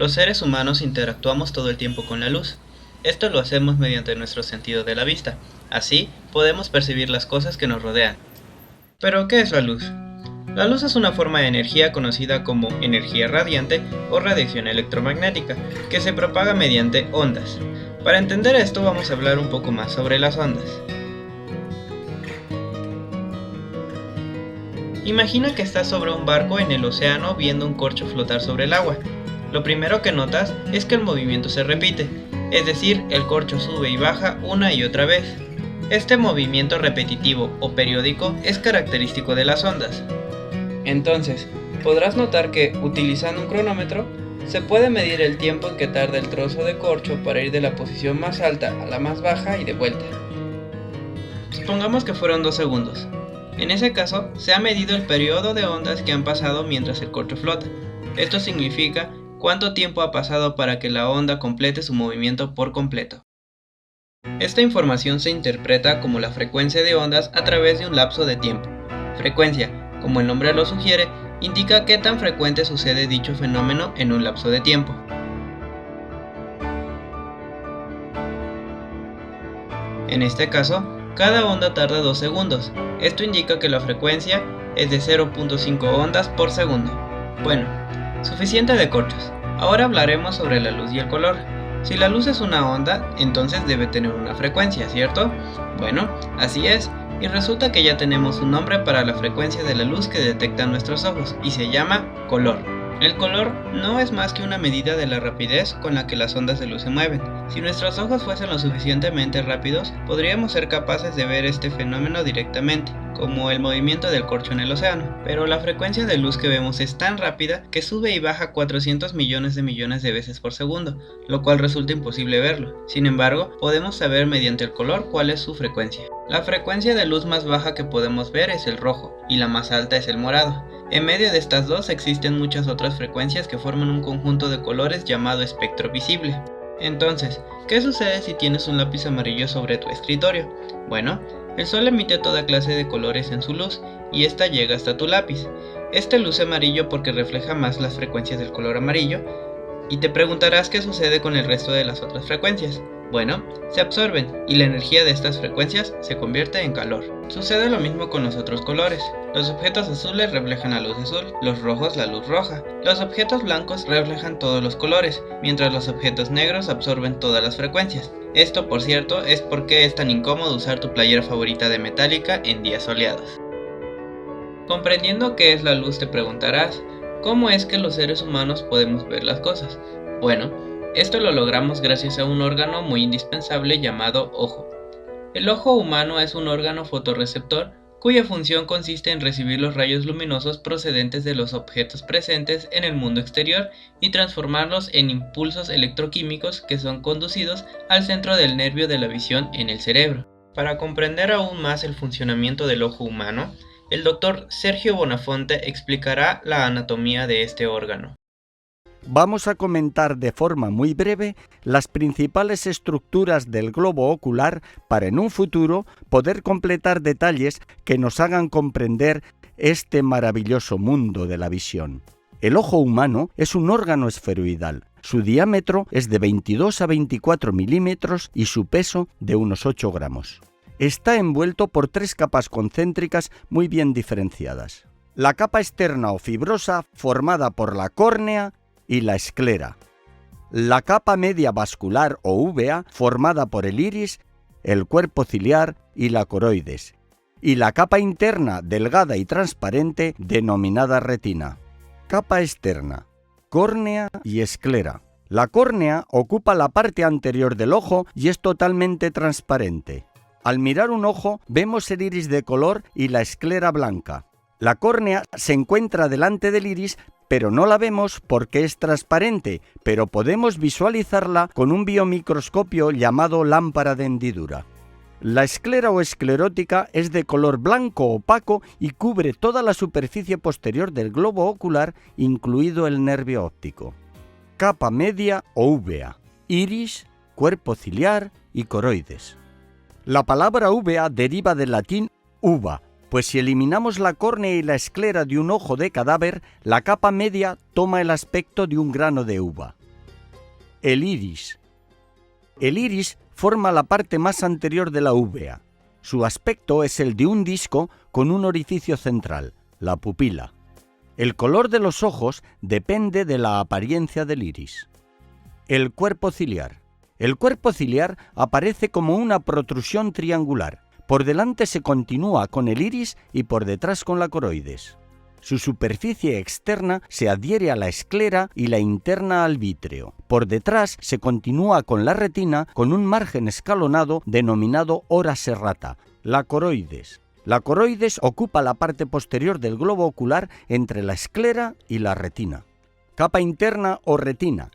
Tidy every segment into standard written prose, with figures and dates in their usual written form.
Los seres humanos interactuamos todo el tiempo con la luz. Esto lo hacemos mediante nuestro sentido de la vista. Así, podemos percibir las cosas que nos rodean. ¿Pero qué es la luz? La luz es una forma de energía conocida como energía radiante o radiación electromagnética, que se propaga mediante ondas. Para entender esto vamos a hablar un poco más sobre las ondas. Imagina que estás sobre un barco en el océano viendo un corcho flotar sobre el agua. Lo primero que notas es que el movimiento se repite, es decir, el corcho sube y baja una y otra vez. Este movimiento repetitivo o periódico es característico de las ondas. Entonces, podrás notar que, utilizando un cronómetro, se puede medir el tiempo en que tarda el trozo de corcho para ir de la posición más alta a la más baja y de vuelta. Supongamos que fueron 2 segundos. En ese caso, se ha medido el periodo de ondas que han pasado mientras el corcho flota. Esto significa cuánto tiempo ha pasado para que la onda complete su movimiento por completo. Esta información se interpreta como la frecuencia de ondas a través de un lapso de tiempo. Frecuencia, como el nombre lo sugiere, indica qué tan frecuente sucede dicho fenómeno en un lapso de tiempo. En este caso, cada onda tarda 2 segundos. Esto indica que la frecuencia es de 0.5 ondas por segundo. Bueno, suficiente de corchos. Ahora hablaremos sobre la luz y el color. Si la luz es una onda, entonces debe tener una frecuencia, ¿cierto? Bueno, así es, y resulta que ya tenemos un nombre para la frecuencia de la luz que detectan nuestros ojos, y se llama color. El color no es más que una medida de la rapidez con la que las ondas de luz se mueven. Si nuestros ojos fuesen lo suficientemente rápidos, podríamos ser capaces de ver este fenómeno directamente, como el movimiento del corcho en el océano. Pero la frecuencia de luz que vemos es tan rápida que sube y baja 400 millones de veces por segundo, lo cual resulta imposible verlo. Sin embargo, podemos saber mediante el color cuál es su frecuencia. La frecuencia de luz más baja que podemos ver es el rojo, y la más alta es el morado. En medio de estas dos existen muchas otras frecuencias que forman un conjunto de colores llamado espectro visible. Entonces, ¿qué sucede si tienes un lápiz amarillo sobre tu escritorio? Bueno, el sol emite toda clase de colores en su luz, y esta llega hasta tu lápiz. Este luce amarillo porque refleja más las frecuencias del color amarillo, y te preguntarás qué sucede con el resto de las otras frecuencias. Bueno, se absorben, y la energía de estas frecuencias se convierte en calor. Sucede lo mismo con los otros colores. Los objetos azules reflejan la luz azul, los rojos la luz roja. Los objetos blancos reflejan todos los colores, mientras los objetos negros absorben todas las frecuencias. Esto, por cierto, es porque es tan incómodo usar tu playera favorita de Metallica en días soleados. Comprendiendo qué es la luz, te preguntarás, ¿cómo es que los seres humanos podemos ver las cosas? Bueno, esto lo logramos gracias a un órgano muy indispensable llamado ojo. El ojo humano es un órgano fotorreceptor cuya función consiste en recibir los rayos luminosos procedentes de los objetos presentes en el mundo exterior y transformarlos en impulsos electroquímicos que son conducidos al centro del nervio de la visión en el cerebro. Para comprender aún más el funcionamiento del ojo humano, el doctor Sergio Bonafonte explicará la anatomía de este órgano. Vamos a comentar de forma muy breve las principales estructuras del globo ocular para en un futuro poder completar detalles que nos hagan comprender este maravilloso mundo de la visión. El ojo humano es un órgano esferoidal. Su diámetro es de 22 a 24 milímetros y su peso de unos 8 gramos. Está envuelto por 3 capas concéntricas muy bien diferenciadas. La capa externa o fibrosa formada por la córnea y la esclera. La capa media vascular o úvea formada por el iris, el cuerpo ciliar y la coroides. Y la capa interna delgada y transparente denominada retina. Capa externa, córnea y esclera. La córnea ocupa la parte anterior del ojo y es totalmente transparente. Al mirar un ojo vemos el iris de color y la esclera blanca. La córnea se encuentra delante del iris, pero no la vemos porque es transparente, pero podemos visualizarla con un biomicroscopio llamado lámpara de hendidura. La esclera o esclerótica es de color blanco opaco y cubre toda la superficie posterior del globo ocular, incluido el nervio óptico. Capa media o úvea, iris, cuerpo ciliar y coroides. La palabra úvea deriva del latín uva, pues si eliminamos la córnea y la esclera de un ojo de cadáver, la capa media toma el aspecto de un grano de uva. El iris. El iris forma la parte más anterior de la uvea. Su aspecto es el de un disco con un orificio central, la pupila. El color de los ojos depende de la apariencia del iris. El cuerpo ciliar. El cuerpo ciliar aparece como una protrusión triangular. Por delante se continúa con el iris y por detrás con la coroides. Su superficie externa se adhiere a la esclera y la interna al vítreo. Por detrás se continúa con la retina con un margen escalonado denominado ora serrata, la coroides. La coroides ocupa la parte posterior del globo ocular entre la esclera y la retina. Capa interna o retina.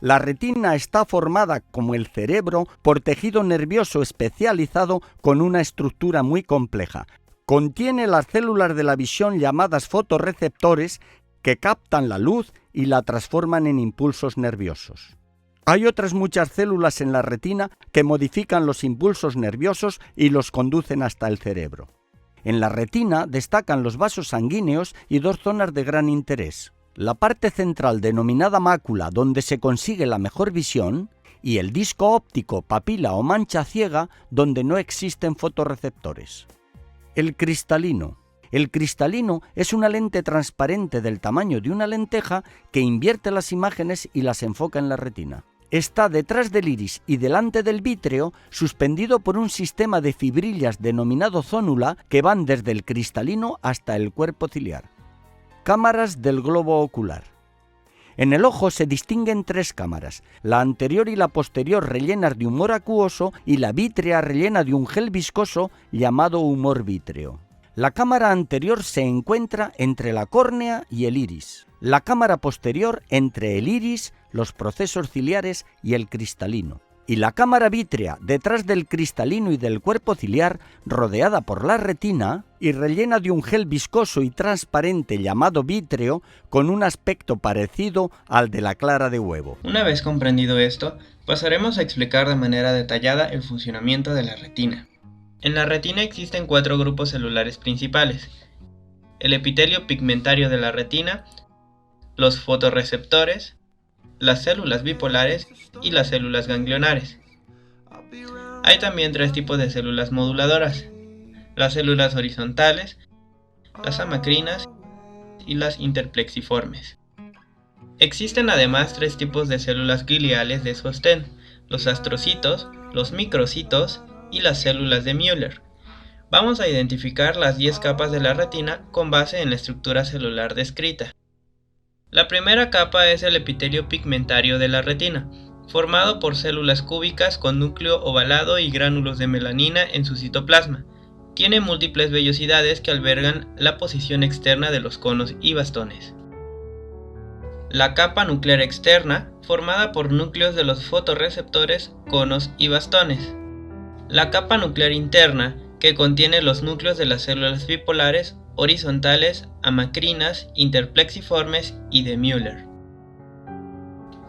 La retina está formada, como el cerebro, por tejido nervioso especializado con una estructura muy compleja. Contiene las células de la visión llamadas fotorreceptores que captan la luz y la transforman en impulsos nerviosos. Hay otras muchas células en la retina que modifican los impulsos nerviosos y los conducen hasta el cerebro. En la retina destacan los vasos sanguíneos y dos zonas de gran interés: la parte central denominada mácula, donde se consigue la mejor visión, y el disco óptico, papila o mancha ciega, donde no existen fotorreceptores. El cristalino. El cristalino es una lente transparente del tamaño de una lenteja que invierte las imágenes y las enfoca en la retina. Está detrás del iris y delante del vítreo, suspendido por un sistema de fibrillas denominado zónula que van desde el cristalino hasta el cuerpo ciliar. Cámaras del globo ocular. En el ojo se distinguen tres cámaras, la anterior y la posterior rellenas de humor acuoso y la vítrea rellena de un gel viscoso llamado humor vítreo. La cámara anterior se encuentra entre la córnea y el iris. La cámara posterior entre el iris, los procesos ciliares y el cristalino. Y la cámara vítrea detrás del cristalino y del cuerpo ciliar, rodeada por la retina y rellena de un gel viscoso y transparente llamado vítreo con un aspecto parecido al de la clara de huevo. Una vez comprendido esto, pasaremos a explicar de manera detallada el funcionamiento de la retina. En la retina existen 4 grupos celulares principales: el epitelio pigmentario de la retina, los fotorreceptores, las células bipolares y las células ganglionares. Hay también 3 tipos de células moduladoras: las células horizontales, las amacrinas y las interplexiformes. Existen además 3 tipos de células gliales de sostén: los astrocitos, los microcitos y las células de Müller. Vamos a identificar las 10 capas de la retina con base en la estructura celular descrita. La primera capa es el epitelio pigmentario de la retina, formado por células cúbicas con núcleo ovalado y gránulos de melanina en su citoplasma. Tiene múltiples vellosidades que albergan la posición externa de los conos y bastones. La capa nuclear externa, formada por núcleos de los fotorreceptores, conos y bastones. La capa nuclear interna, que contiene los núcleos de las células bipolares, horizontales, amacrinas, interplexiformes y de Müller.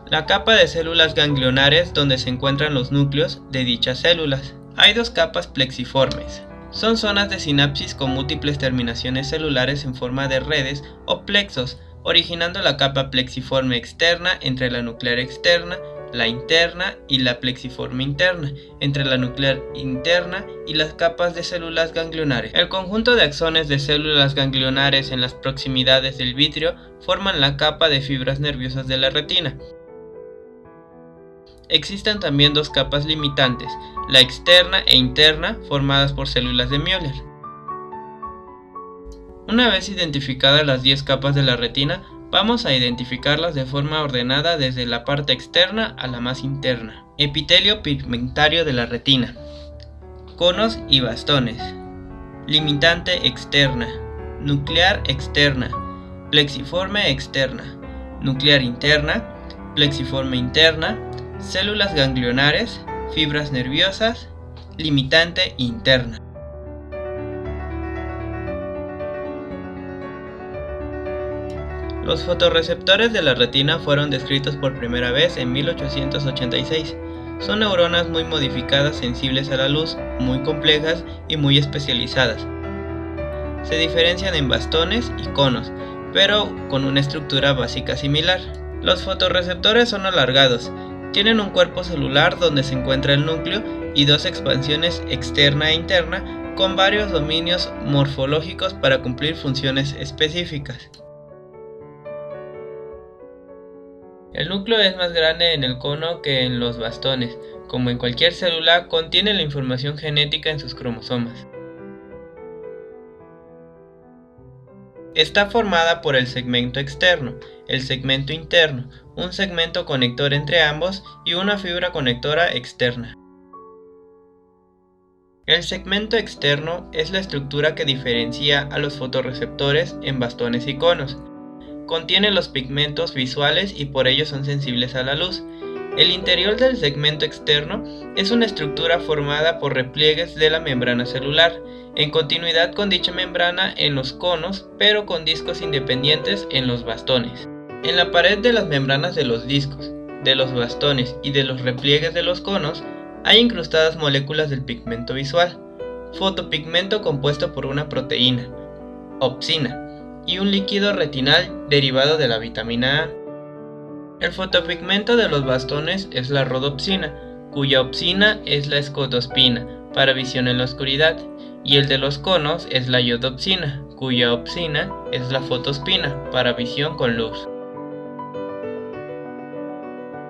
La capa de células ganglionares, donde se encuentran los núcleos de dichas células. Hay 2 capas plexiformes. Son zonas de sinapsis con múltiples terminaciones celulares en forma de redes o plexos, originando la capa plexiforme externa entre la nuclear externa, la interna y la plexiforme interna, entre la nuclear interna y las capas de células ganglionares. El conjunto de axones de células ganglionares en las proximidades del vítreo forman la capa de fibras nerviosas de la retina. Existen también 2 capas limitantes, la externa e interna, formadas por células de Müller. Una vez identificadas las 10 capas de la retina, vamos a identificarlas de forma ordenada desde la parte externa a la más interna. Epitelio pigmentario de la retina. Conos y bastones. Limitante externa. Nuclear externa. Plexiforme externa. Nuclear interna. Plexiforme interna. Células ganglionares. Fibras nerviosas. Limitante interna. Los fotorreceptores de la retina fueron descritos por primera vez en 1886. Son neuronas muy modificadas sensibles a la luz, muy complejas y muy especializadas. Se diferencian en bastones y conos, pero con una estructura básica similar. Los fotorreceptores son alargados, Tienen un cuerpo celular donde se encuentra el núcleo y dos expansiones externa e interna con varios dominios morfológicos para cumplir funciones específicas. El núcleo es más grande en el cono que en los bastones. Como en cualquier célula, contiene la información genética en sus cromosomas. Está formada por el segmento externo, el segmento interno, un segmento conector entre ambos y una fibra conectora externa. El segmento externo es la estructura que diferencia a los fotorreceptores en bastones y conos. Contiene los pigmentos visuales y por ello son sensibles a la luz. El interior del segmento externo es una estructura formada por repliegues de la membrana celular, en continuidad con dicha membrana en los conos, pero con discos independientes en los bastones. En la pared de las membranas de los discos, de los bastones y de los repliegues de los conos, hay incrustadas moléculas del pigmento visual, fotopigmento compuesto por una proteína, opsina, y un líquido retinal derivado de la vitamina A. El fotopigmento de los bastones es la rodopsina, cuya opsina es la escotospina, para visión en la oscuridad, y el de los conos es la iodopsina, cuya opsina es la fotospina, para visión con luz.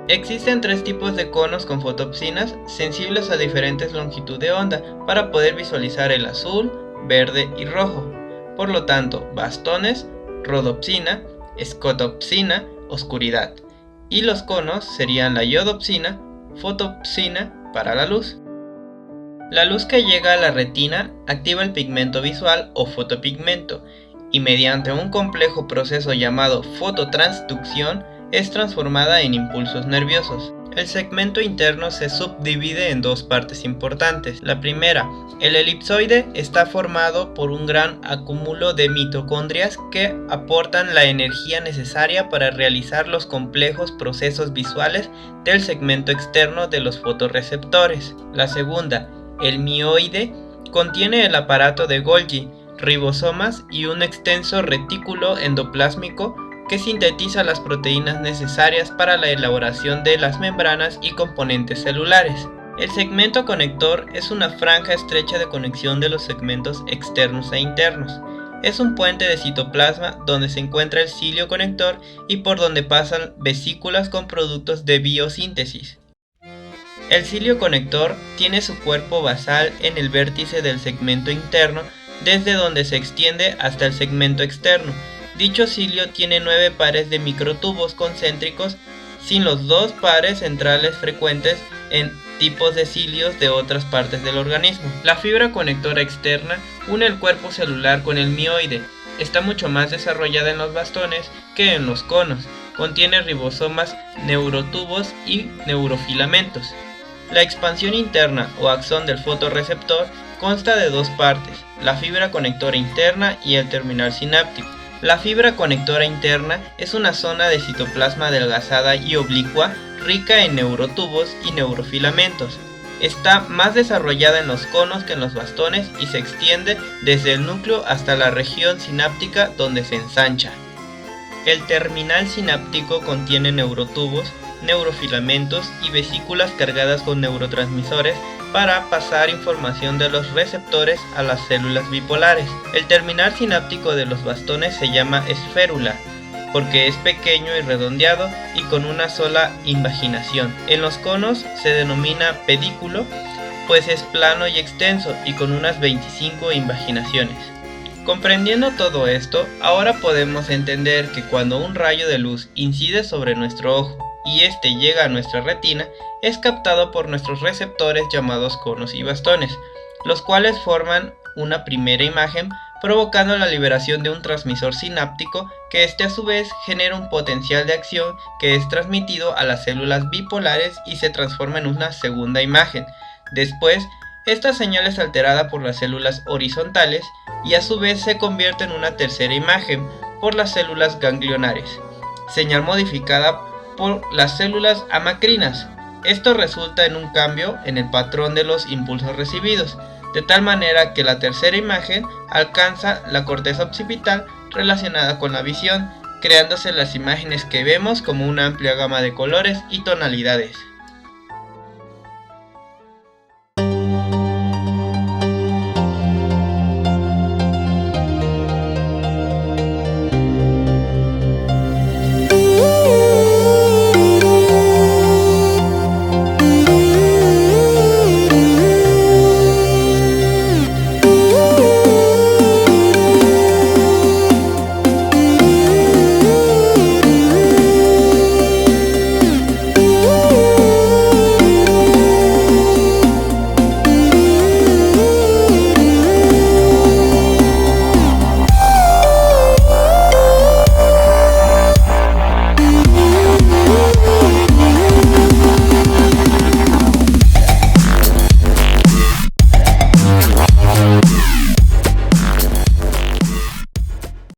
Existen tres tipos de conos con fotopsinas sensibles a diferentes longitudes de onda para poder visualizar el azul, verde y rojo. Por lo tanto, bastones, rodopsina, escotopsina, oscuridad. Y los conos serían la iodopsina, fotopsina para la luz. La luz que llega a la retina activa el pigmento visual o fotopigmento y mediante un complejo proceso llamado fototransducción es transformada en impulsos nerviosos. El segmento interno se subdivide en dos partes importantes. La primera, el elipsoide, está formado por un gran acúmulo de mitocondrias que aportan la energía necesaria para realizar los complejos procesos visuales del segmento externo de los fotorreceptores. La segunda, el mioide, contiene el aparato de Golgi, ribosomas y un extenso retículo endoplásmico que sintetiza las proteínas necesarias para la elaboración de las membranas y componentes celulares. El segmento conector es una franja estrecha de conexión de los segmentos externos e internos. Es un puente de citoplasma donde se encuentra el cilio conector y por donde pasan vesículas con productos de biosíntesis. El cilio conector tiene su cuerpo basal en el vértice del segmento interno, desde donde se extiende hasta el segmento externo. Dicho cilio tiene 9 pares de microtubos concéntricos, sin los 2 pares centrales frecuentes en tipos de cilios de otras partes del organismo. La fibra conectora externa une el cuerpo celular con el mioide. Está mucho más desarrollada en los bastones que en los conos. Contiene ribosomas, neurotubos y neurofilamentos. La expansión interna o axón del fotorreceptor consta de 2 partes, la fibra conectora interna y el terminal sináptico. La fibra conectora interna es una zona de citoplasma adelgazada y oblicua rica en neurotubos y neurofilamentos. Está más desarrollada en los conos que en los bastones y se extiende desde el núcleo hasta la región sináptica donde se ensancha. El terminal sináptico contiene neurotubos, neurofilamentos y vesículas cargadas con neurotransmisores para pasar información de los receptores a las células bipolares. El terminal sináptico de los bastones se llama esférula, porque es pequeño y redondeado y con una sola invaginación. En los conos se denomina pedículo, pues es plano y extenso y con unas 25 invaginaciones. Comprendiendo todo esto, ahora podemos entender que cuando un rayo de luz incide sobre nuestro ojo y este llega a nuestra retina, es captado por nuestros receptores llamados conos y bastones, los cuales forman una primera imagen provocando la liberación de un transmisor sináptico que a su vez genera un potencial de acción que es transmitido a las células bipolares y se transforma en una segunda imagen. Después, esta señal es alterada por las células horizontales y a su vez se convierte en una tercera imagen por las células ganglionares, señal modificada por las células amacrinas. Esto resulta en un cambio en el patrón de los impulsos recibidos, de tal manera que la tercera imagen alcanza la corteza occipital relacionada con la visión creándose las imágenes que vemos como una amplia gama de colores y tonalidades.